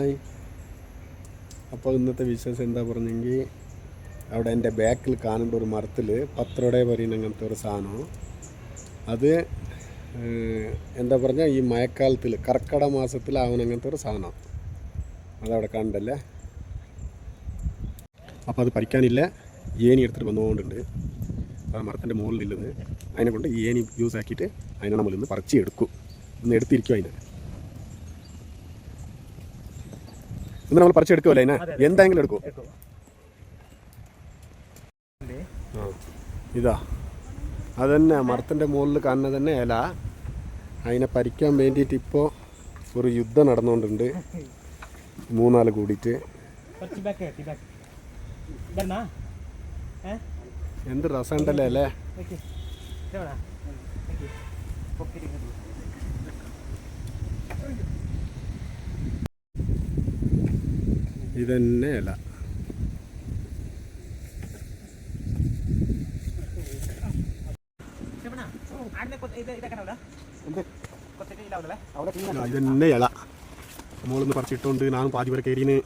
Hi. അപ്പോൾ ഇന്നത്തെ വിശേഷം എന്താ പറഞ്ഞെങ്കിൽ അവിടെ എൻ്റെ ബാക്കിൽ കാണേണ്ട ഒരു മരത്തിൽ പത്രയുടെ പറയുന്ന അങ്ങനത്തെ ഒരു സാധനം അത് എന്താ പറഞ്ഞാൽ ഈ മഴക്കാലത്തിൽ കർക്കിടക മാസത്തിൽ ആവുന്ന അങ്ങനത്തെ ഒരു സാധനം അതവിടെ കണ്ടല്ലേ. അപ്പോൾ അത് പറിക്കാനില്ല, ഏനി എടുത്തിട്ട് വന്നുകൊണ്ടുണ്ട്. ആ മരത്തിൻ്റെ മുകളിലുള്ളത് അതിനെ കൊണ്ട് ഈ ഏനി യൂസ് ആക്കിയിട്ട് അതിനെ നമ്മളിന്ന് പറിച്ച് എടുക്കും. ഒന്ന് എടുത്തിരിക്കും അതിനെ ഇന്ന് നമ്മൾ പറിച്ചെടുക്കുമല്ലേ അതിനെ എന്തെങ്കിലും എടുക്കും. ഇതാ അതന്നെ മരത്തിൻ്റെ മുകളിൽ കാണുന്നത് തന്നെ ഇല. അതിനെ പറിക്കാൻ വേണ്ടിയിട്ട് ഇപ്പോൾ ഒരു യുദ്ധം നടന്നുകൊണ്ടുണ്ട്, 3-4 കൂടിയിട്ട്. എന്ത് രസമുണ്ടല്ലേ അല്ലേ. ഇതന്നെ ഇല. ഇതന്നെ ഇല മോളൊന്ന് പറിച്ചിട്ടുണ്ട്. ഞാൻ പാതി വരെ കയറിന്.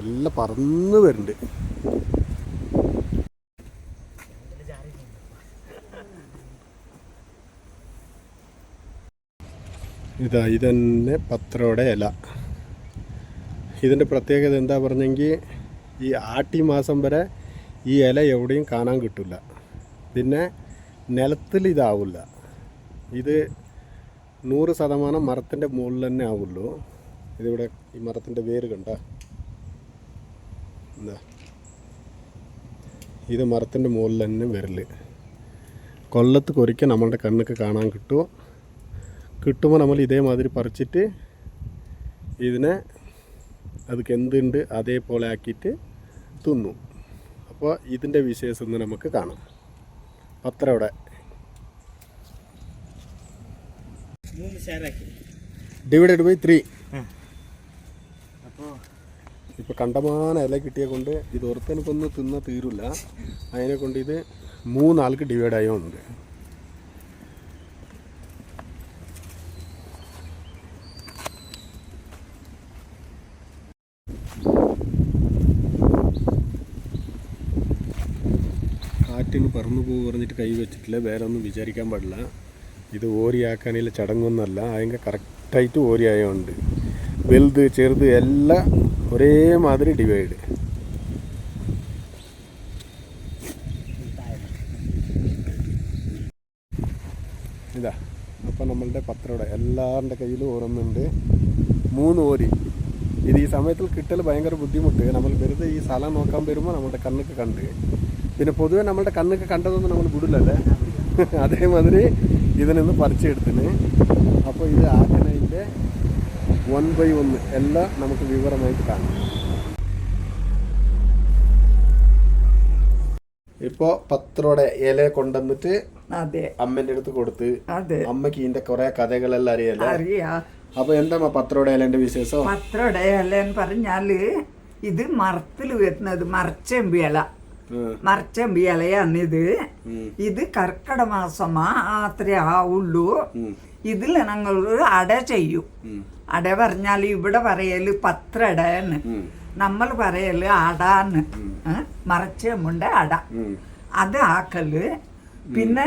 എല്ലാം പറന്ന് വരുന്നുണ്ട്. ഇതന്നെ പത്രയുടെ ഇല. ഇതിൻ്റെ പ്രത്യേകത എന്താ പറഞ്ഞെങ്കിൽ ഈ ആട്ടി മാസം വരെ ഈ ഇല എവിടെയും കാണാൻ കിട്ടില്ല. പിന്നെ നിലത്തിൽ ഇതാവില്ല. ഇത് 100% മരത്തിൻ്റെ മുകളിൽ തന്നെ ആവുള്ളൂ. ഇതിവിടെ ഈ മരത്തിൻ്റെ വേര് കണ്ട, എന്താ ഇത് മരത്തിൻ്റെ മുകളിൽ തന്നെ വരല്. കൊല്ലത്ത് കൊറിക്കാൻ നമ്മളുടെ കണ്ണൊക്കെ കാണാൻ കിട്ടുമ്പോൾ നമ്മൾ ഇതേമാതിരി പറിച്ചിട്ട് ഇതിനെ അതൊക്കെ എന്തുണ്ട് അതേപോലെ ആക്കിയിട്ട് തിന്നു. അപ്പോൾ ഇതിൻ്റെ വിശേഷം ഒന്ന് നമുക്ക് കാണാം. പത്രയുടെ ഡിവൈഡഡ് ബൈ 3. ഇപ്പോൾ കണ്ടമാന ഇല കിട്ടിയ കൊണ്ട് ഇത് ഒരുത്തനക്കൊന്നും തിന്നാൽ തീരില്ല. അതിനെ കൊണ്ട് ഇത് 3 ആൾക്ക് ഡിവൈഡ് ആയോണ്ട്. കാറ്റിന് പറന്നു പോകും പറഞ്ഞിട്ട് കൈ വെച്ചിട്ടില്ല, വേറെ ഒന്നും വിചാരിക്കാൻ പാടില്ല. ഇത് ഓരിയാക്കാനുള്ള ചടങ്ങൊന്നുമല്ല, അതിൻ്റെ കറക്റ്റായിട്ട് ഓരിയായോണ്ട് വലുത് ചെറുത് എല്ലാം ഒരേമാതിരി ഡിവൈഡ്. ഇതാ അപ്പോൾ നമ്മളുടെ പത്രയുടെ എല്ലാവരുടെ കയ്യിലും ഓരോന്നുണ്ട്. 3 ഓരി. ഇത് ഈ സമയത്തിൽ കിട്ടൽ ഭയങ്കര ബുദ്ധിമുട്ട്. നമ്മൾ വെറുതെ ഈ സ്ഥലം നോക്കാൻ വരുമ്പോൾ നമ്മളുടെ കണ്ണൊക്കെ കണ്ട്, പിന്നെ പൊതുവെ നമ്മളുടെ കണ്ണൊക്കെ കണ്ടതൊന്നും നമ്മൾ വിടില്ലല്ലേ. അതേമാതിരി ഇതിനൊന്ന് പറിച്ചെടുത്തിന്. അപ്പോൾ ഇത് ആക്കുന്നതിൻ്റെ 1 by 1 എല്ലാം നമുക്ക് വിവരമായിട്ട് കാണാം. ഇപ്പോൾ പത്രയുടെ ഇല കൊണ്ടുവന്നിട്ട് അമ്മേൻ്റെ അടുത്ത് കൊടുത്ത്, അമ്മക്ക് ഇതിന്റെ കുറെ കഥകളെല്ലാം അറിയാലോ. അപ്പൊ എന്താ പത്രയുടെ ഇലേന്റെ വിശേഷം? പത്രയുടെ ഇല എന്ന് പറഞ്ഞാല് ഇത് മരത്തിൽ വരുന്നത് മരച്ചെമ്പി ഇല. മരച്ചെമ്പി ഇലയാണ് ഇത്. ഇത് കർക്കിടക മാസമാ അത്രേ ആവുള്ളൂ. ഇതിൽ ഞങ്ങൾ അട ചെയ്യും. അട പറഞ്ഞാൽ ഇവിടെ പറയല് പത്രടന്ന്, നമ്മൾ പറയല് അടാന്ന്. മരച്ചെമ്പുണ്ട് അട അത് ആക്കല്. പിന്നെ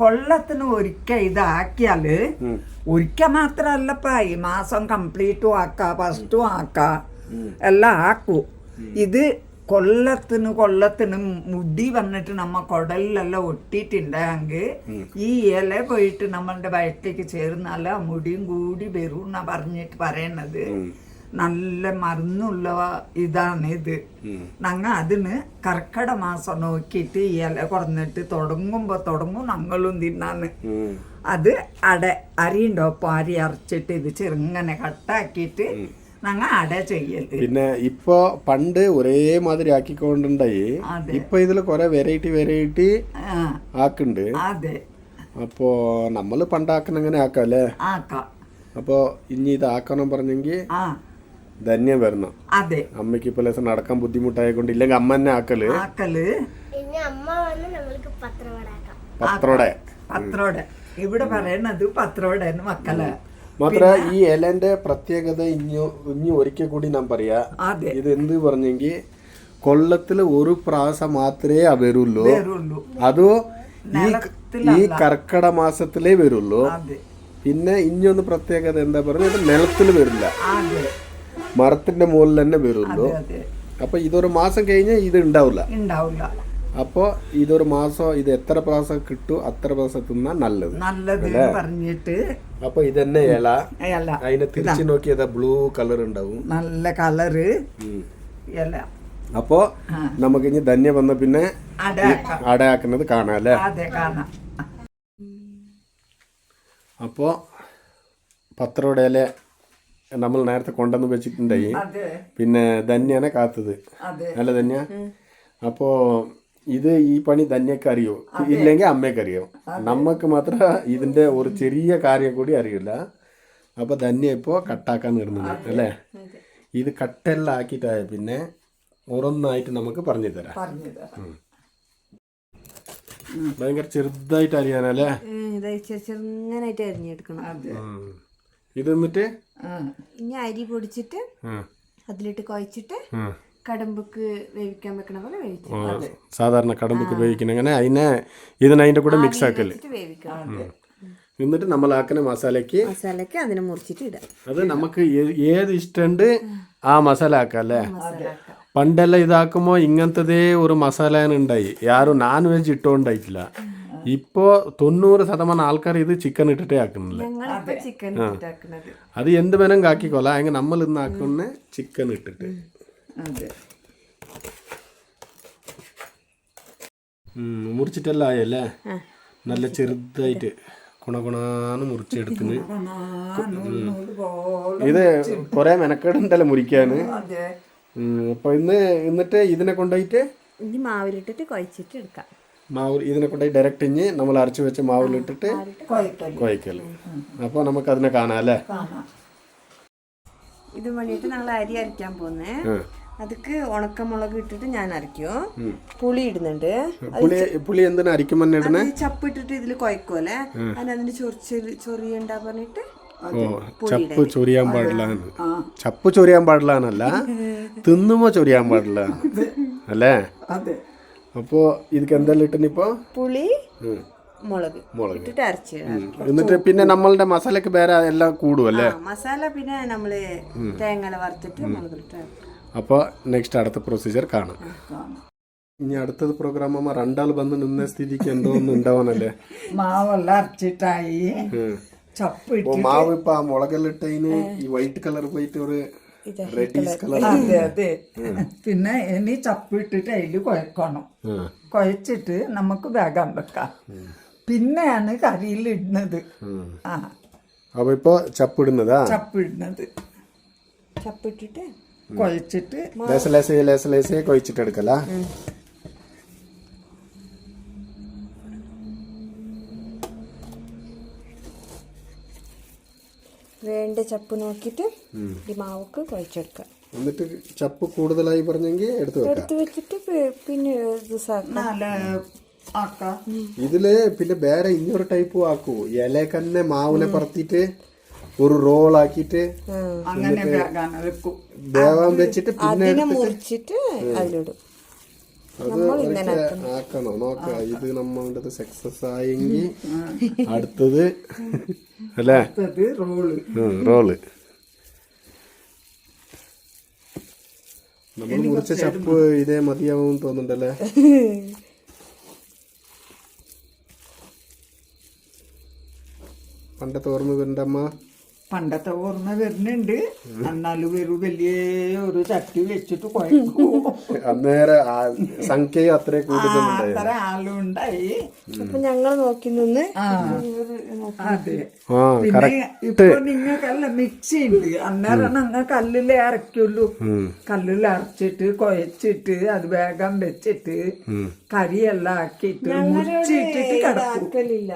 കൊല്ലത്തിന് ഒരിക്കൽ ഇതാക്കിയാല് ഒരിക്കൽ മാത്രല്ലപ്പ ഈ മാസം കംപ്ലീറ്റും ആക്കാം, ഫസ്റ്റും ആക്കാം, എല്ലാം ആക്കും. ഇത് കൊല്ലത്തിന് മുടി വന്നിട്ട് നമ്മ കുടലിലെല്ലാം ഒട്ടിട്ടുണ്ടെങ്കിൽ ഈ ഇല പോയിട്ട് നമ്മളുടെ വയറ്റിലേക്ക് ചേർന്നാല് ആ മുടിയും കൂടി വരും എന്നാ പറഞ്ഞിട്ട് പറയണത്. നല്ല മരുന്നുള്ള ഇതാണ് ഇത്. ഞങ്ങൾ അതിന് കർക്കിടക മാസം നോക്കിയിട്ട് ഈ ഇല കുറഞ്ഞിട്ട് തുടങ്ങും ഞങ്ങളും തിന്നാന്ന്. അത് അരിയുണ്ടോപ്പം അരി അരച്ചിട്ട് ഇത് ചെറുങ്ങനെ കട്ടാക്കിയിട്ട് ഞങ്ങൾ അട ചെയ്യല്. പിന്നെ ഇപ്പൊ പണ്ട് ഒരേമാതിരി ആക്കിക്കൊണ്ടുണ്ടായി. ഇപ്പൊ ഇതില് കൊറേ വെറൈറ്റി ആക്കുന്നുണ്ട്. അതെ. അപ്പോ നമ്മള് പണ്ടാക്കുന്ന അങ്ങനെ ആക്കാല്ലേ. അപ്പൊ ഇനി ഇത് ആക്കണം പറഞ്ഞെങ്കിൽ ധന്യം വരണം. അതെ. അമ്മയ്ക്ക് ഇപ്പൊ ലേശം നടക്കാൻ ബുദ്ധിമുട്ടായതുകൊണ്ട് ഇല്ലെങ്കിൽ അമ്മ തന്നെ ആക്കല്. പത്രോടെ ഇവിടെ പറയണത് പത്രോടെന്ന് മക്കളെ. മാത്ര ഈ ഇലന്റെ പ്രത്യേകത ഇനി ഒരിക്കൽ കൂടി ഞാൻ പറയാ. അതെ, ഇത് എന്ത് പറഞ്ഞെങ്കിൽ കൊല്ലത്തില് ഒരു പ്രാവശ്യം മാത്രമേ വരുള്ളൂ. അതോ ഈ കർക്കിടക മാസത്തിലേ വരുള്ളൂ. അതെ. പിന്നെ ഇനിയൊന്ന് പ്രത്യേകത എന്താ പറഞ്ഞ, ഇത് നിലത്തിൽ വരില്ല, അതെ, മരത്തിന്റെ മുകളിൽ തന്നെ വരുള്ളൂ. അതെ. അപ്പൊ ഇതൊരു മാസം കഴിഞ്ഞാൽ ഇത് ഉണ്ടാവില്ല. അപ്പോ ഇതൊരു മാസം ഇത് എത്ര പ്രാവശ്യം കിട്ടും അത്ര പ്രാവശ്യം തിന്നാ നല്ലത് പറഞ്ഞിട്ട്. അപ്പൊ ഇതന്നെ ഇല. അതിനെ തിരിച്ചു നോക്കിയതാ ബ്ലൂ കളർ ഉണ്ടാവും, നല്ല കളറ് ഇല. അപ്പോ നമുക്ക് ഇനി ധന്യ വന്ന പിന്നെ അടയാക്കുന്നത് കാണാം അല്ലേ? അപ്പോ പത്രോടെ ഇല നമ്മൾ നേരത്തെ കൊണ്ടുവന്ന് വെച്ചിട്ടുണ്ടായി. പിന്നെ ധന്യാണ് കാത്തത് അല്ല ധന്യ? അപ്പോ ഇത് ഈ പണി ധന്യക്ക് അറിയോ ഇല്ലെങ്കിൽ അമ്മയ്ക്ക് അറിയോ? നമ്മക്ക് മാത്രം ഇതിന്റെ ഒരു ചെറിയ കാര്യം കൂടി അറിയില്ല. അപ്പൊ ധന്യ ഇപ്പോ കട്ടാക്കാൻ ഇടുന്നത് അല്ലേ? ഇത് കട്ടെല്ലാം ആക്കിയിട്ടായ പിന്നെ ഓരോന്നായിട്ട് നമുക്ക് പറഞ്ഞു തരാം. ഭയങ്കര ചെറുതായിട്ട് അറിയാനല്ലേ? ചെറുങ്ങനായിട്ട് അരിഞ്ഞെടുക്കണം. ഇത് എന്നിട്ട് ഇനി അരി പൊടിച്ചിട്ട് അതിലിട്ട് കുഴച്ചിട്ട് കടമ്പക്ക് വേവിക്കാൻ വെക്കണ പോലെ വേവിച്ചു. സാധാരണ കടമ്പക്ക് വേവിക്കണം. അങ്ങനെ ഇതിന്റെ കൂടെ മിക്സ് ആക്കല്. എന്നിട്ട് നമ്മൾ ആക്കുന്ന മസാലക്ക് അതിനെ മുറിച്ചിട്ട് ഇടാം. അത് നമുക്ക് ഏത് ഇഷ്ടമുണ്ട് ആ മസാല ആക്കാം അല്ലേ? പണ്ടെല്ലാം ഇതാക്കുമ്പോ ഇങ്ങനത്തതേ ഒരു മസാല ഉണ്ടായി. ആരും നോൺ വെജ് ഇട്ടോണ്ടായിട്ടില്ല. ഇപ്പോ 90% ആൾക്കാർ ഇത് ചിക്കൻ ഇട്ടിട്ടേ ആക്കുന്നില്ല. അത് എന്ത് വേണം ആക്കിക്കോല. അങ്ങനെ നമ്മൾ ഇന്ന് ആക്കുന്ന ചിക്കൻ ഇട്ടിട്ട് മുറിച്ചിട്ടെല്ലാം ആയല്ലേ? നല്ല ചെറുതായിട്ട് ഗുണഗുണാന്ന് മുറിച്ചെടുത്തിന്. ഇത് കൊറേ മെനക്കേടുണ്ടല്ലോ മുറിക്കാന്. അപ്പൊ എന്നിട്ട് ഇതിനെ കൊണ്ടുപോയിട്ട് മാവിലിട്ടിട്ട് കുഴച്ചിട്ട് എടുക്കാം. ഇതിനെ കൊണ്ടുപോയി ഡയറക്റ്റ് ഇഞ്ഞ് നമ്മൾ അരച്ചു വെച്ച മാവിലിട്ടിട്ട് കുഴക്കല്. അപ്പൊ നമുക്ക് അതിനെ കാണാം അല്ലേ? ഇത് വേണ്ടിയിട്ട് ഞങ്ങൾ അരി അരയ്ക്കാൻ പോന്നേ. അതിക്ക് ഉണക്കമുളക് ഇട്ടിട്ട് ഞാൻ അരയ്ക്കും. പുളി ഇടുന്നുണ്ട്. പുളി എന്തിനാ അരിക്കുമ്പോ ഇടുന്നേ? ചപ്പ് ഇട്ടിട്ട് ഇതിൽ കുഴക്കുമല്ലേ, അതിന് ചൊറിയണ്ടാ പറഞ്ഞിട്ട്. ചപ്പ് ചൊറിയാൻ പാടില്ല. ചപ്പ് ചൊറിയാൻ പാടില്ല, തിന്നുമ്പോ ചൊറിയാൻ പാടില്ല അല്ലേ? അപ്പോ ഇതിക്ക് എന്തെല്ലാം ഇട്ടിപ്പോ? പുളി, മുളക് ഇട്ടിട്ട് അരച്ച്. എന്നിട്ട് പിന്നെ നമ്മളുടെ മസാലക്ക് വേറെ എല്ലാം കൂടുമല്ലേ? മസാല പിന്നെ നമ്മള് തേങ്ങ വറുത്തിട്ട് മുളകിട്ട്. അപ്പൊ നെക്സ്റ്റ് അടുത്ത പ്രൊസീജിയർ കാണാം. ഇനി അടുത്തത് പ്രോഗ്രാം ആകുമ്പോ രണ്ടാൾ വന്ന് നിന്ന സ്ഥിതിക്ക് എന്തോ ഒന്നും ഉണ്ടാവാനല്ലേ? മാവെല്ലാം അരച്ചിട്ടായി. മാവ് ഇപ്പൊ ആ മുളകെല്ലാം ഇട്ടതിന് ഈ വൈറ്റ് കളർ പോയിട്ട് ഒരു റെഡിഷ് കളർ. അതെ. പിന്നെ ഇനി ചപ്പ് ഇട്ടിട്ട് അതില് കുഴക്കണം. കുഴച്ചിട്ട് നമുക്ക് വേഗം വെക്കാം. പിന്നെയാണ് കറിയിൽ ഇടുന്നത്. അപ്പൊ ഇപ്പൊ ചപ്പിടുന്നതാ? ചപ്പിടുന്നത് ചപ്പിട്ടിട്ട് കുഴച്ചിട്ട് ലേസ കുഴച്ചിട്ട് എടുക്കല. വേണ്ട ചപ്പ് നോക്കിട്ട് ഈ മാവക്ക് കുഴച്ചെടുക്കാം. എന്നിട്ട് ചപ്പ് കൂടുതലായി പറഞ്ഞെങ്കിൽ എടുത്ത് വെച്ചിട്ട് പിന്നെ ഇതില് പിന്നെ വേറെ ഇന്നൊരു ടൈപ്പ് ആക്കൂ. ഇലക്കന്നെ മാവിനെ പറത്തിട്ട് ഒരു റോൾ ആക്കിട്ട് വേവാൻ വെച്ചിട്ട് പിന്നെ മുറിച്ചിട്ട് അതിലിടും. അത് ആക്കണോ നോക്കാം. ഇത് നമ്മളുടെ സക്സസ് ആയെങ്കിൽ അടുത്തത് അല്ലേ റോള്. നമ്മൾ മുറിച്ച ചപ്പ് ഇതേ മതിയാവും തോന്നുന്നുണ്ടല്ലേ? പണ്ടത്തെ ഓർമ്മ വരുന്നുണ്ടമ്മ? പണ്ടത്തെ ഓർമ്മ വരുന്നുണ്ട്. എന്നാലും ഒരു വലിയ ഒരു ചട്ടി വെച്ചിട്ട് കുഴക്കും. അന്നേരം സംഖ്യയും അത്ര കൂടുതലുണ്ടായി. അത്ര ആളുണ്ടായി. അപ്പൊ ഞങ്ങൾ നോക്കി നിന്ന്. അതെ. പിന്നെ ഇപ്പൊ നിങ്ങൾക്കല്ല മിക്സി ഉണ്ട്. അന്നേരം ഞങ്ങൾ കല്ലിൽ അരക്കുള്ളൂ. കല്ലിൽ അരച്ചിട്ട് കുഴച്ചിട്ട് അത് വേഗം വെച്ചിട്ട് കറിയെല്ലാം ആക്കിയിട്ട് മുറിച്ചിട്ടിട്ട് കിടക്കില്ല.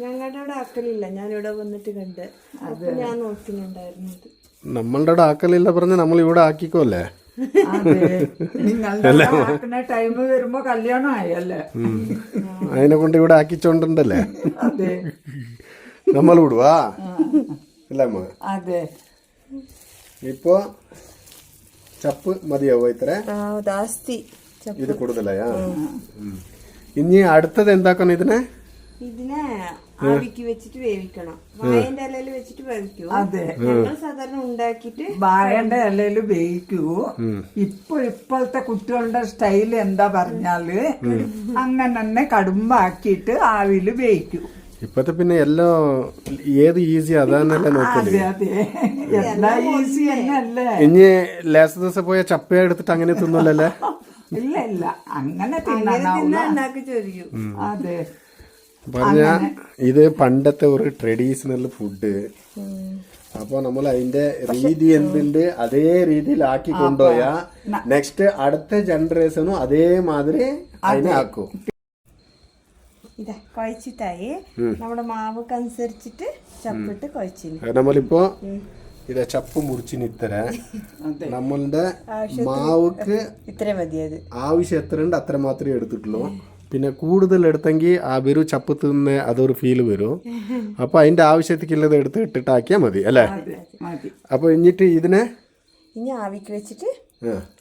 ഞങ്ങളുടെ അവിടെ ആക്കലില്ല. ഞാനിവിടെ വന്നിട്ട് കണ്ട് അപ്പൊ ഞാൻ നോക്കുന്നുണ്ടായിരുന്നത്. നമ്മളുടെ അവിടെ ആക്കലില്ല പറഞ്ഞ നമ്മൾ ഇവിടെ ആക്കിക്കോല്ലേ? അതെ നിങ്ങളുടെ ആക്കുന്ന ടൈം വരുമ്പോ കല്യാണം ആയല്ലേ അതിനെ കൊണ്ട് ഇവിടെ ആക്കിച്ചോണ്ടല്ലേ അതെ നമ്മൾ വിടുവാ അല്ല അമ്മ അതെ ഇപ്പൊ ചപ്പ് മതിയാവോ ഇത്ര ജാസ്തി ഇത് കൂടുതലായാ ഇനി അടുത്തത് എന്താക്കണം ഇതിനെ ഇതിനെ ആവിക്ക് വെച്ചിട്ട് വേവിക്കണം വായന്റെ ഇലയിൽ വെച്ചിട്ട് വേവിക്കും അതെ ഞങ്ങൾ സാധാരണ ഉണ്ടാക്കിയിട്ട് വാഴന്റെ ഇലയില് വേവിക്കൂ ഇപ്പോഴത്തെ കുട്ടികളുടെ സ്റ്റൈൽ എന്താ പറഞ്ഞാല് അങ്ങനെ തന്നെ കടുമ്പാക്കിയിട്ട് ആവില് വേവിക്കൂ ഇപ്പത്തെ പിന്നെ എല്ലാം ഏത് ഈസി അതാന്നല്ലേ നോക്കല് അതെ അതെ എന്താ ഈസി തന്നെയല്ലേ ഇനി ലേസ ദിവസം പോയ ചപ്പ എടുത്തിട്ട് അങ്ങനെ തിന്നല്ലേ ഇല്ല ഇല്ല അങ്ങനെ തിന്നാനാവൂല ഉണ്ടാക്കി ചോദിക്കും അതെ പറഞ്ഞ ഇത് പണ്ടത്തെ ഒരു ട്രഡീഷണൽ ഫുഡ് അപ്പൊ നമ്മൾ അതിന്റെ രീതി എന്തുണ്ട് അതേ രീതിയിൽ ആക്കി കൊണ്ടുപോയാ നെക്സ്റ്റ് അടുത്ത ജനറേഷനും അതേമാതിരി അതിനെ ആക്കും ഇതാ കുഴച്ചിട്ടായി നമ്മുടെ മാവക്കനുസരിച്ചിട്ട് ചപ്പിട്ട് കുഴച്ചിന് നമ്മളിപ്പോ ഇത് ചപ്പ് മുറിച്ചിന് ഇത്ര നമ്മളുടെ മാവുക്ക് ഇത്ര മതിയത് ആവശ്യം എത്ര ഉണ്ട് അത്ര മാത്രമേ എടുത്തിട്ടുള്ളൂ പിന്നെ കൂടുതൽ എടുത്തെങ്കിൽ ആ വെറും ചപ്പ് തിന്ന് അതൊരു ഫീല് വരും അപ്പൊ അതിന്റെ ആവശ്യത്തിക്കുള്ളത് എടുത്ത് ഇട്ടിട്ടാക്കിയാൽ മതി അല്ലേ അപ്പൊ എന്നിട്ട് ഇതിനെ ഇനി ആവിക്ക് വെച്ചിട്ട്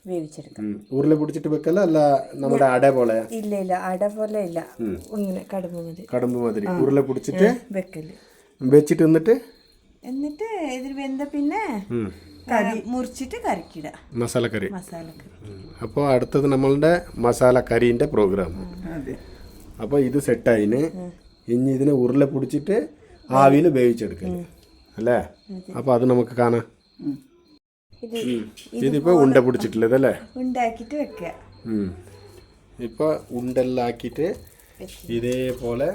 വേവിച്ചെടുക്കാം ഉരുള പിടിച്ചിട്ട് വെക്കല്ല അല്ല നമ്മുടെ അട പോലെ ഇല്ല ഇല്ല അട പോലെ ഇല്ല ഇങ്ങനെ കടുമ്പ് മാതിരി ഉരുള പിടിച്ചിട്ട് വെക്കല് വെച്ചിട്ട് എന്നിട്ട് ഇതിൽ വെന്ത പിന്നെ മുറിച്ചിട്ട് കറിക്കിട മസാലക്കറി മസാലക്കറി അപ്പോൾ അടുത്തത് നമ്മളുടെ മസാലക്കറീൻ്റെ പ്രോഗ്രാം അപ്പോൾ ഇത് സെറ്റായിന് ഇനി ഇതിനെ ഉരുള പിടിച്ചിട്ട് ആവിയിൽ വേവിച്ചെടുക്കൽ അല്ലേ അപ്പോൾ അത് നമുക്ക് കാണാം ഇതിപ്പോൾ ഉണ്ട പിടിച്ചിട്ടുള്ളത് അല്ലേ ഉണ്ടാക്കിയിട്ട് വെക്കുക ഇപ്പോൾ ഉണ്ടെല്ലാം ആക്കിയിട്ട് ഇതേപോലെ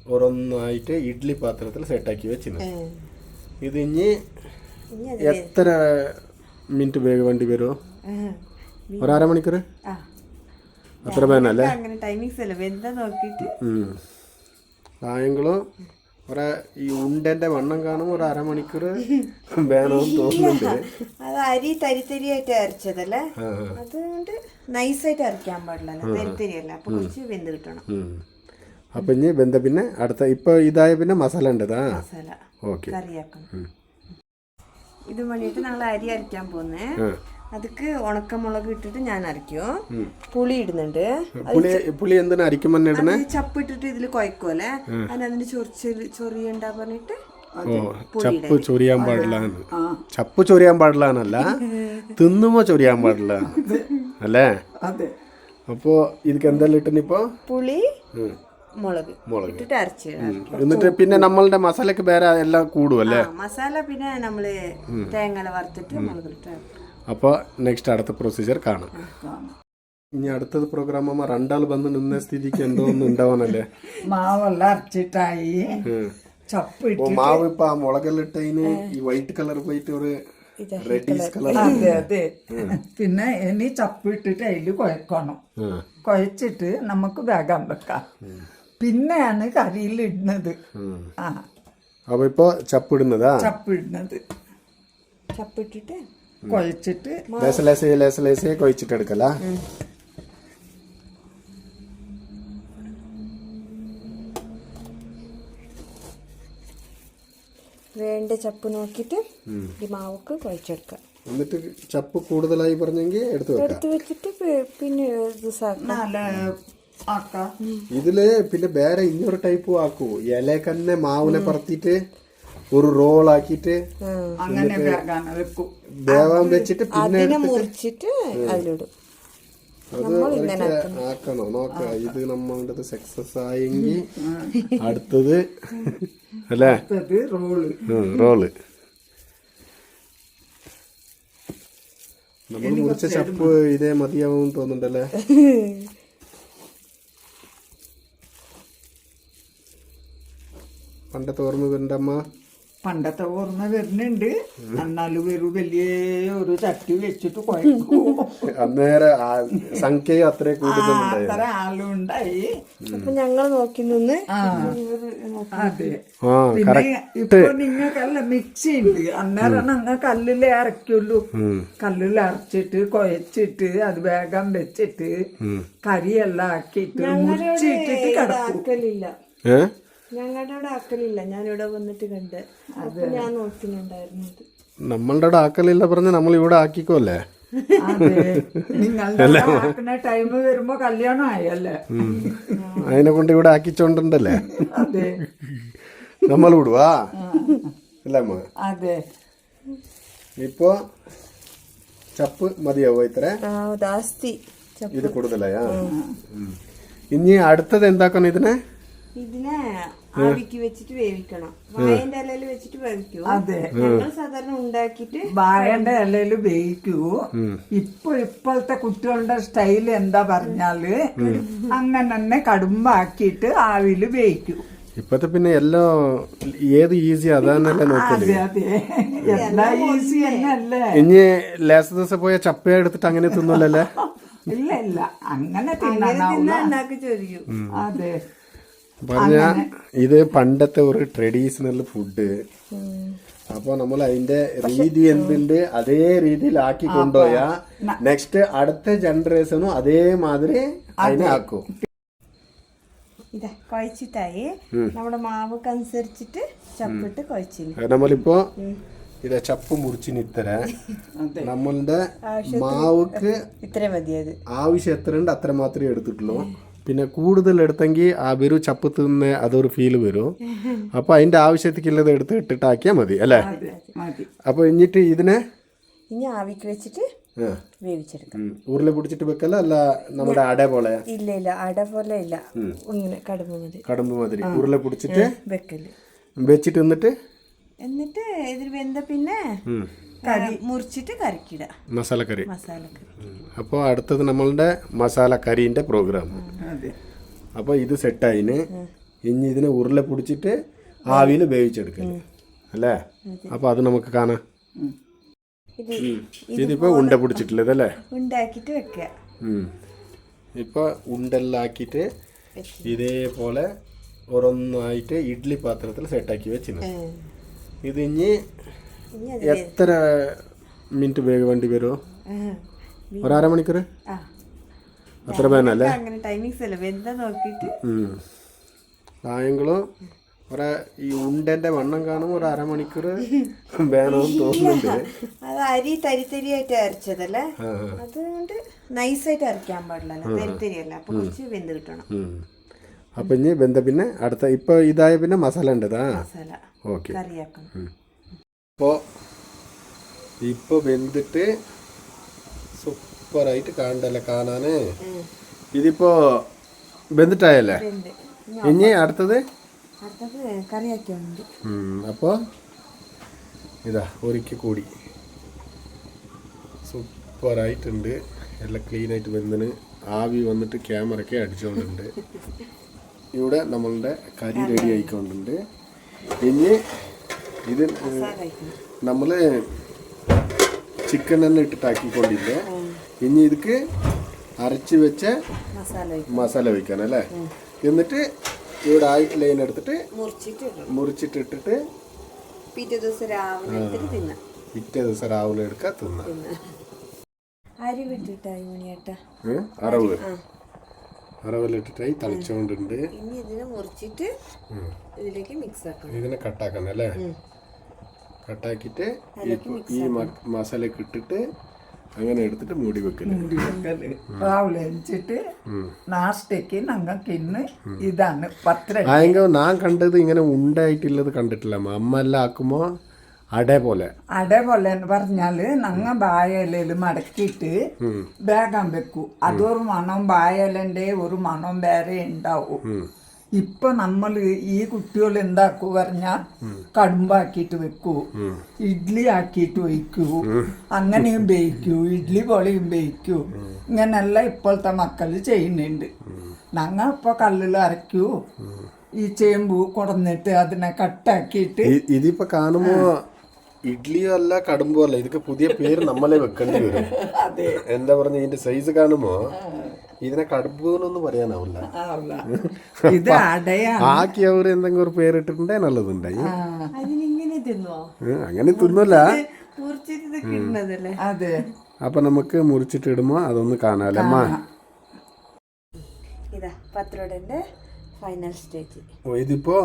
ഓരോന്നായിട്ട് ഇഡ്ഡലി പാത്രത്തിൽ സെറ്റാക്കി വെച്ചിരുന്നു ഇത് ഇനി എത്ര മിനിറ്റ് വേണ്ടി വരുമോ ഒരു അരമണിക്കൂർ അത്ര വേണല്ലേ അങ്ങനെ ടൈമിങ്സ് അല്ല വെന്ത നോക്കിയിട്ട് ആയെങ്കിലും ഈ ഉണ്ടന്റെ വണ്ണം കാണുമ്പോൾ ഒരു അരമണിക്കൂർ വേണമെന്ന് തോന്നുന്നുണ്ട് അത് അരി തരിത്തരിയായിട്ട് അരച്ചതല്ലേ അതുകൊണ്ട് നൈസായിട്ട് അരയ്ക്കാൻ പാടില്ലല്ലോ തരിത്തരിയല്ല അപ്പൊ കുറച്ച് വെന്ത് കിട്ടണം അപ്പൊ ഇനി വെന്ത പിന്നെ അടുത്ത ഇപ്പൊ ഇതായ പിന്നെ മസാല ഉണ്ടതാ മസാല ഓക്കെ കറിയാക്കണം ഇത് വേണ്ടിയിട്ട് ഞങ്ങൾ അരി അരയ്ക്കാൻ പോന്നേ അതിക്ക് ഉണക്കമുളക് ഇട്ടിട്ട് ഞാൻ അരയ്ക്കും പുളി ഇടുന്നുണ്ട് പുളി എന്തിനാ അരിക്കുമ്പോൾ ഇടണേ ചപ്പ് ഇട്ടിട്ട് ഇതിൽ കുഴക്കുമല്ലേ അതിന് ചൊറിയണ്ട പറഞ്ഞിട്ട് ചപ്പ് ചൊറിയാൻ പാടില്ല ചപ്പ് ചൊറിയാൻ പാടില്ല തിന്നുമ്പോ ചൊറിയാൻ പാടില്ല അല്ലേ അപ്പോ ഇതിക്ക് എന്തെല്ലാം ഇട്ടനിപ്പോ പുളി മുളക് ഇട്ടിട്ട് അരച്ച് എന്നിട്ട് പിന്നെ നമ്മളുടെ മസാലക്ക് വേറെ എല്ലാം കൂടുമല്ലേ മസാല പിന്നെ നമ്മള് തേങ്ങ വറുത്തിട്ട് മുളക് ഇട്ട് അപ്പൊ നെക്സ്റ്റ് അടുത്ത പ്രൊസീജിയർ കാണാം ഇനി അടുത്തത് പ്രോഗ്രാം ആകുമ്പോ രണ്ടാൾ വന്ന് നിന്ന സ്ഥിതിക്ക് എന്തോ ഒന്നും ഉണ്ടാവാനല്ലേ മാവെല്ലാം അരച്ചിട്ടായി മാവ് ഇപ്പൊ ആ മുളകെല്ലാം ഇട്ടതിന് ഈ വൈറ്റ് കളർ പോയിട്ട് ഒരു റെഡിഷ് കളർ അതെ അതെ പിന്നെ ഇനി ചപ്പിട്ടിട്ട് അതില് കുഴക്കണം കുഴച്ചിട്ട് നമുക്ക് വേഗം വെക്കാം പിന്നെയാണ് കറിയിൽ ഇടുന്നത് അപ്പൊ ഇപ്പൊ ചപ്പിടുന്നതാ ചപ്പിടുന്നത് ചപ്പിട്ടിട്ട് കുഴച്ചിട്ട് ലേസ കുഴച്ചിട്ട് എടുക്കല വേണ്ട ചപ്പ് നോക്കിട്ട് ഈ മാവക്ക് കുഴച്ചെടുക്കാം എന്നിട്ട് ചപ്പ് കൂടുതലായി പറഞ്ഞെങ്കിൽ എടുത്ത് വെച്ചിട്ട് പിന്നെ ഇതില് പിന്നെ വേറെ ഇന്നൊരു ടൈപ്പ് ആക്കൂ ഇലക്കന്നെ മാവിനെ പറത്തിട്ട് ഒരു റോൾ ആക്കിട്ട് അങ്ങനെ വേവാൻ വെച്ചിട്ട് പിന്നെ മുറിച്ചിട്ട് അതിലിടും അത് ആക്കണോ നോക്ക ഇത് നമ്മളുടെ സക്സസ് ആയെങ്കിൽ അടുത്തത് അല്ലേ റോള് നമ്മൾ മുറിച്ച ചപ്പ് ഇതേ മതിയാവും തോന്നുന്നുണ്ടല്ലേ പണ്ടത്തെ ഓർമ്മ വരുന്നുണ്ട് അമ്മ പണ്ടത്തെ ഓർമ്മ വരുന്നുണ്ട്. എന്നാലും ഒരു വലിയ ഒരു ചട്ടി വെച്ചിട്ട് കുഴക്കും. അന്നേരം സംഖ്യയും അത്ര കൂടുതലുണ്ടായി. അത്ര ആളും ഉണ്ടായി. അപ്പൊ ഞങ്ങൾ നോക്കി നിന്ന് അതെ. പിന്നെ ഇപ്പൊ നിങ്ങൾക്കല്ല മിക്സി ഉണ്ട്. അന്നേരം ഞങ്ങൾ കല്ലിൽ അരക്കുള്ളൂ. കല്ലിൽ അരച്ചിട്ട് കുഴച്ചിട്ട് അത് വേഗം വെച്ചിട്ട് കറിയെല്ലാം ആക്കിയിട്ട് മുറിച്ചിട്ടിട്ട് കിടക്കും. ആക്കലില്ല, ഞങ്ങളുടെ അവിടെ ആക്കലില്ല. ഞാനിവിടെ വന്നിട്ട് കണ്ട്, അപ്പൊ ഞാൻ നോക്കുന്നുണ്ടായിരുന്നത്. നമ്മളുടെ അവിടെ ആക്കലില്ല പറഞ്ഞ നമ്മൾ ഇവിടെ ആക്കിക്കോല്ലേ. അതെ, നിങ്ങളുടെ ആക്കുന്ന ടൈം വരുമ്പോ കല്യാണം ആയല്ലേ. അതിനെ കൊണ്ട് ഇവിടെ ആക്കിച്ചോണ്ടല്ലേ അതെ, നമ്മൾ വിടുവാ അല്ലേ അമ്മ? അതെ. ഇപ്പൊ ചപ്പ് മതിയാവോ ഇത്ര? ജാസ്തി ഇത് കൂടുതലായാ? ഇനി അടുത്തത് എന്താക്കണം ഇതിനെ? ഇതിനെ ആവിക്ക് വെച്ചിട്ട് വേവിക്കണം. വായന്റെ ഇലയിൽ വെച്ചിട്ട് വേവിക്കും. അതെ, ഞങ്ങൾ സാധാരണ ഉണ്ടാക്കിട്ട് വാഴന്റെ ഇലയില് വേവിക്കൂ. ഇപ്പോഴത്തെ കുട്ടികളുടെ സ്റ്റൈൽ എന്താ പറഞ്ഞാല് അങ്ങനെ തന്നെ കടുമ്പാക്കിയിട്ട് ആവിയില് വേവിക്കൂ. ഇപ്പത്തെ പിന്നെ എല്ലാം ഏത് ഈസി അതാന്നല്ലേ നോക്കല്. അതെ, എല്ലാ ഈസി തന്നെയല്ലേ. ഇനി ലേസ ദിവസം പോയ ചപ്പ എടുത്തിട്ട് അങ്ങനെ തിന്നല്ലേ? ഇല്ല ഇല്ല, അങ്ങനെ തിന്നാനാവില്ല. ഉണ്ടാക്കി ചോദിക്കും. അതെ, പറഞ്ഞ ഇത് പണ്ടത്തെ ഒരു ട്രഡീഷണൽ ഫുഡ്. അപ്പൊ നമ്മൾ അതിന്റെ രീതി എന്തുണ്ട് അതേ രീതിയിൽ ആക്കി കൊണ്ടുപോയാ നെക്സ്റ്റ് അടുത്ത ജനറേഷനും അതേമാതിരി അതിനെ ആക്കും. ഇതാ കുഴച്ചിട്ടായി നമ്മുടെ മാവക്കനുസരിച്ചിട്ട് ചപ്പിട്ട് കുഴച്ചിന്. നമ്മളിപ്പോ ഇതാ ചപ്പ് മുറിച്ചിന് ഇത്ര നമ്മളുടെ മാവുക്ക് ഇത്ര മതിയത് ആവശ്യം എത്ര ഉണ്ട് അത്ര മാത്രമേ എടുത്തിട്ടുള്ളൂ. പിന്നെ കൂടുതൽ എടുത്തെങ്കിൽ ആ ഒരു ചപ്പ് തിന്ന് അതൊരു ഫീല് വരും. അപ്പൊ അതിന്റെ ആവശ്യത്തിക്കുള്ളത് എടുത്ത് ഇട്ടിട്ടാക്കിയാൽ മതി അല്ലേ? അപ്പൊ എന്നിട്ട് ഇതിനെ ഇനി ആവിക്ക് വെച്ചിട്ട് വേവിച്ചെടുക്കാം. ഉരുള പിടിച്ചിട്ട് വെക്കല്ല അല്ല നമ്മുടെ അട പോലെ? ഇല്ല ഇല്ല, അട പോലെ ഇല്ല, ഇങ്ങനെ കടുമ്പ് മതി. കടുമ്പ് മാതിരി ഉരുള പിടിച്ചിട്ട് വെക്കല് വെച്ചിട്ട് എന്നിട്ട് ഇതിൽ വെന്ത പിന്നെ മുറിച്ചിട്ട് കറിക്കിട മസാലക്കറി. മസാലക്കറി. അപ്പോൾ അടുത്തത് നമ്മളുടെ മസാലക്കറീൻ്റെ പ്രോഗ്രാം. അപ്പോൾ ഇത് സെറ്റായിന്. ഇനി ഇതിനെ ഉരുള പിടിച്ചിട്ട് ആവിയിൽ വേവിച്ചെടുക്കല് അല്ലേ? അപ്പോൾ അത് നമുക്ക് കാണാം. ഇതിപ്പോ ഉണ്ട പിടിച്ചിട്ടുള്ളത് അല്ലേ? ഉണ്ടാക്കിട്ട് വെക്കുക. ഇപ്പൊ ഉണ്ടെല്ലാം ആക്കിയിട്ട് ഇതേപോലെ ഓരോന്നായിട്ട് ഇഡ്ഡലി പാത്രത്തിൽ സെറ്റാക്കി വെച്ചിരുന്നു. ഇത് ഇനി എത്ര മിനിറ്റ് വേണ്ടി വരുമോ? ഒരു അരമണിക്കൂർ അത്ര വേണല്ലേ? ആയെങ്കിലും ഈ ഉണ്ടന്റെ വണ്ണം കാണുമ്പോൾ ഒരു അരമണിക്കൂർ വേണമെന്ന് തോന്നുന്നുണ്ട്. അത് അരി തരിത്തരിയായിട്ട് അരച്ചതല്ലേ, അതുകൊണ്ട് നൈസായിട്ട് അരയ്ക്കാൻ പാടില്ല, തരിത്തരിയല്ല. അപ്പൊ കുറച്ച് വെന്ത് കിട്ടണം. അപ്പൊ ഇനി വെന്ത പിന്നെ അടുത്ത ഇപ്പൊ ഇതായ പിന്നെ മസാല ഉണ്ടതാ. മസാല ഓക്കെ, കറിയാക്കണം. ഇപ്പൊ വെന്തിട്ട് സൂപ്പറായിട്ട് കാണണ്ടല്ലേ കാണാന്. ഇതിപ്പോ വെന്തിട്ടായല്ലേ? ഇനി അടുത്തത് കറിയാക്കിയുണ്ട്. അപ്പൊ ഇതാ ഒരിക്കൽ കൂടി സൂപ്പറായിട്ടുണ്ട്. എല്ലാം ക്ലീനായിട്ട് വെന്തിന് ആവി വന്നിട്ട് ക്യാമറയ്ക്ക് അടിച്ചുകൊണ്ടുണ്ട്. ഇവിടെ നമ്മളുടെ കറി റെഡി ആയിക്കൊണ്ടുണ്ട്. ഇനി ഇത് നമ്മൾ ചിക്കൻ തന്നെ ഇട്ടിട്ടാക്കിക്കൊണ്ടില്ലേ. ഇനി ഇതിക്ക് അരച്ച് വെച്ച മസാല വയ്ക്കണം അല്ലേ? എന്നിട്ട് ഇവിടെ ആയിട്ട് ലൈൻ എടുത്തിട്ട് മുറിച്ചിട്ടിട്ട് പിറ്റേ ദിവസം രാവിലെ എടുക്കുക തിന്നാം. അരി വിട്ടിട്ടായി മണിയേട്ടാ, അറവിലിട്ടിട്ടായി തളിച്ചുകൊണ്ടുണ്ട്. ഇനി ഇതിനെ മുറിച്ചിട്ട് ഇതിലേക്ക് മിക്സ് ആക്കണം. ഇതിനെ കട്ടാക്കണം അല്ലേ? കട്ടാക്കിയിട്ട് ഈ മസാലയൊക്കെ ഇട്ടിട്ട് അങ്ങനെ എടുത്തിട്ട് മൂടി വെക്കല്. രാവിലെ എണിച്ചിട്ട് നാസ്റ്റയ്ക്ക് ഞങ്ങൾക്ക് ഇന്ന് ഇതാണ് പത്ര. ആയെങ്കിൽ ഞാൻ കണ്ടത് ഇങ്ങനെ ഉണ്ടായിട്ടുള്ളത് കണ്ടിട്ടില്ല. അമ്മ എല്ലാം ആക്കുമ്പോ അടപോലെ എന്ന് പറഞ്ഞാല് ഞങ്ങ ബായയില് മടക്കിയിട്ട് വേഗം വെക്കൂ. അതൊരു മണം, ബായലന്റെ ഒരു മണം വേറെ ഉണ്ടാവും. ഇപ്പൊ നമ്മൾ ഈ കുട്ടികൾ എന്താക്കൂ പറഞ്ഞാൽ കടുമ്പാക്കിയിട്ട് വെക്കൂ, ഇഡ്ഡലി ആക്കിയിട്ട് വയ്ക്കൂ, അങ്ങനെയും വേവിക്കൂ, ഇഡ്ഡലി പോലെയും വേവിക്കൂ. ഇങ്ങനെല്ലാം ഇപ്പോഴത്തെ മക്കൾ ചെയ്യുന്നുണ്ട്. ഞങ്ങൾ ഇപ്പൊ കല്ലിൽ അരക്കൂ, ഈ ചേമ്പു കൊടന്നിട്ട് അതിനെ കട്ടാക്കിയിട്ട് ഇതിപ്പോ കാണുമ്പോ ഇഡ്ലിയോ അല്ല കടുമ്പോ അല്ല, ഇതൊക്കെ പുതിയ പേര് നമ്മളെ വെക്കേണ്ടി വരും. എന്താ പറഞ്ഞ ഇതിന്റെ സൈസ് കാണുമ്പോ ഇതിനെ കടുമ്പൂന്നൊന്നും പറയാനാവില്ല. ഇത് അടയാണ്. ആക്കിയവർ എന്തെങ്കിലും ഒരു പേരിട്ടിട്ടുണ്ടേ നല്ലതുണ്ടായി. അതിനിങ്ങനെ തിന്നോ? അങ്ങനെ തിന്നല്ല, മുറിച്ചിട്ട് കിട്ടുന്നതല്ലേ. അതെ. അപ്പൊ നമുക്ക് മുറിച്ചിട്ട് ഇടുമ്പോ അതൊന്ന് കാണാല്ലേ അമ്മ. ഇതാ പത്രോടന്റെ ഫൈനൽ സ്റ്റേജ്. ഇതിപ്പോ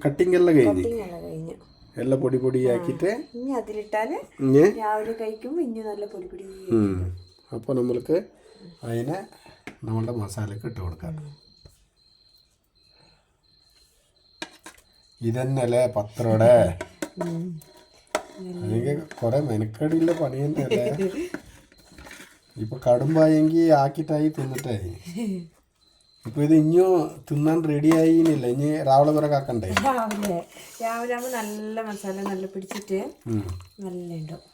കട്ടിങ് എല്ലാം കഴിഞ്ഞ് കഴിഞ്ഞു. എല്ലാം പൊടി പൊടിയാക്കിട്ട് ഇനി അതിലിട്ടാല് രാവിലെ കഴിക്കുമ്പോ ഇനി നല്ല പൊടി പൊടി. അപ്പൊ നമ്മൾക്ക് അതിനെ നമ്മളുടെ മസാലക്ക് ഇട്ട് കൊടുക്കാം. ഇതന്നെയല്ലേ പത്രോടെ? എനിക്ക് കൊറേ മെനക്കടിയില്ല പണി തന്നെയല്ലേ. ഇപ്പൊ കടുമ്പായെങ്കി ആക്കിട്ടായി തിന്നിട്ടായി. ഇപ്പൊ ഇത് ഇനിയോ തിന്നാൻ റെഡി ആയില്ല, ഇനി രാവിലെ പിറകെ ആക്കണ്ടേ? രാവിലെ ആകുമ്പോ നല്ല മസാല നല്ല പിടിച്ചിട്ട് നല്ല ഉണ്ടാവും.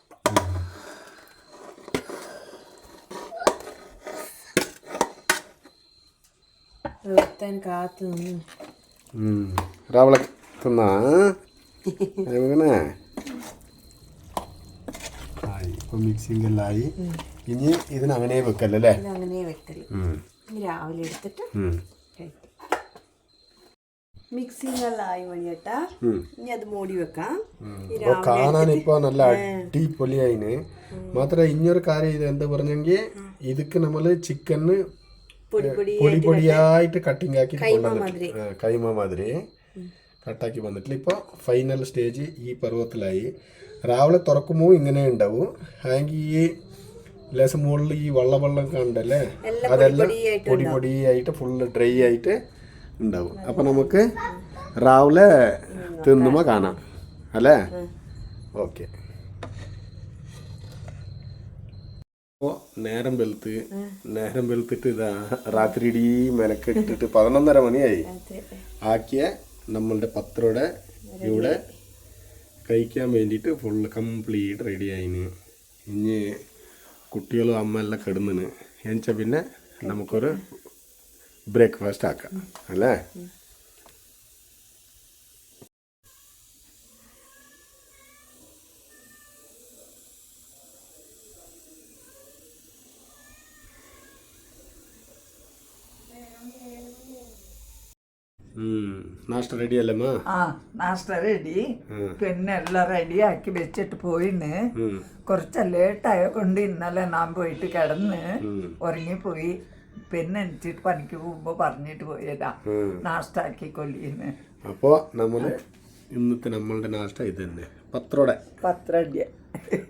കാത്തു നിന്ന് രാവിലെ തിന്നാ ഇപ്പൊ മിക്സിംഗ് എല്ലാം ആയി. ഇനി ഇതിന് അങ്ങനെ വെക്കല്ലേ? അങ്ങനെ വെക്കല്. രാവിലെ എടുത്തിട്ട് മിക്സിംഗ് എല്ലാം ആയി മണിയേട്ടാ. ഇനി അത് മൂടി വെക്കാം. കാണാൻ ഇപ്പൊ നല്ല അടിപൊളിയായിന്. മാത്രമല്ല ഇനിയൊരു കാര്യം ഇത് എന്താ പറഞ്ഞെങ്കിൽ ഇതിക്ക് നമ്മള് ചിക്കന് പൊടി പൊടിയായിട്ട് കട്ടിങ് ആക്കി കൈമ മാതിരി കട്ടാക്കി വന്നിട്ടില്ല. ഇപ്പൊ ഫൈനൽ സ്റ്റേജ് ഈ പരുവത്തിലായി. രാവിലെ തുറക്കുമ്പോൾ ഇങ്ങനെ ഉണ്ടാവും. അല്ലെങ്കിൽ ഈ ലേശം മുകളിൽ ഈ വെള്ളം കണ്ടല്ലേ, അതെല്ലാം പൊടി പൊടിയായിട്ട് ഫുള്ള് ഡ്രൈ ആയിട്ട് ഉണ്ടാവും. അപ്പൊ നമുക്ക് രാവിലെ തിന്നുമ്പോ കാണാം അല്ലേ? ഓക്കെ. അപ്പോൾ നേരം വെളുത്തിട്ട് ഇതാ രാത്രി ഇടീ മെനക്കെട്ടിട്ട് 11:30 മണിയായി ആക്കിയ നമ്മളുടെ പത്രോടെ ഇവിടെ കഴിക്കാൻ വേണ്ടിയിട്ട് ഫുള്ള് കംപ്ലീറ്റ് റെഡി ആയിന്. ഇനി കുട്ടികളും അമ്മ എല്ലാം കിടന്നിന് എന്നുവെച്ചാൽ പിന്നെ നമുക്കൊരു ബ്രേക്ക്ഫാസ്റ്റ് ആക്കാം അല്ലേ? നാഷ്ട റെഡി അല്ലമ്മ? നാഷ്ട റെഡി. പിന്നെ എല്ലാം റെഡിയാക്കി വെച്ചിട്ട് പോയിന്ന്. കുറച്ച് ലേറ്റായ കൊണ്ട് ഇന്നലെ ഞാൻ പോയിട്ട് കിടന്ന് ഉറങ്ങിപ്പോയി. പിന്നെ എനിച്ചിട്ട് പണിക്ക് പോകുമ്പോ പറഞ്ഞിട്ട് പോയതാ നാഷ്ട ആക്കിക്കൊള്ളിന്ന്. അപ്പോ നമ്മള് ഇന്നത്തെ നമ്മളുടെ നാഷ്ട ഇത് തന്നെ, പത്രോടെ.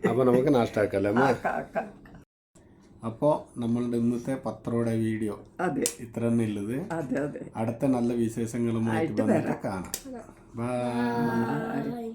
അപ്പൊ നമുക്ക് നാഷ്ട ആക്കല്ലേ? അപ്പോൾ നമ്മളുടെ ഇന്നത്തെ പത്രോടെ വീഡിയോ ഇത്ര തന്നെ ഉള്ളത്. അടുത്ത നല്ല വിശേഷങ്ങളുമായിട്ട് വന്നിട്ട് കാണാം. ബൈ.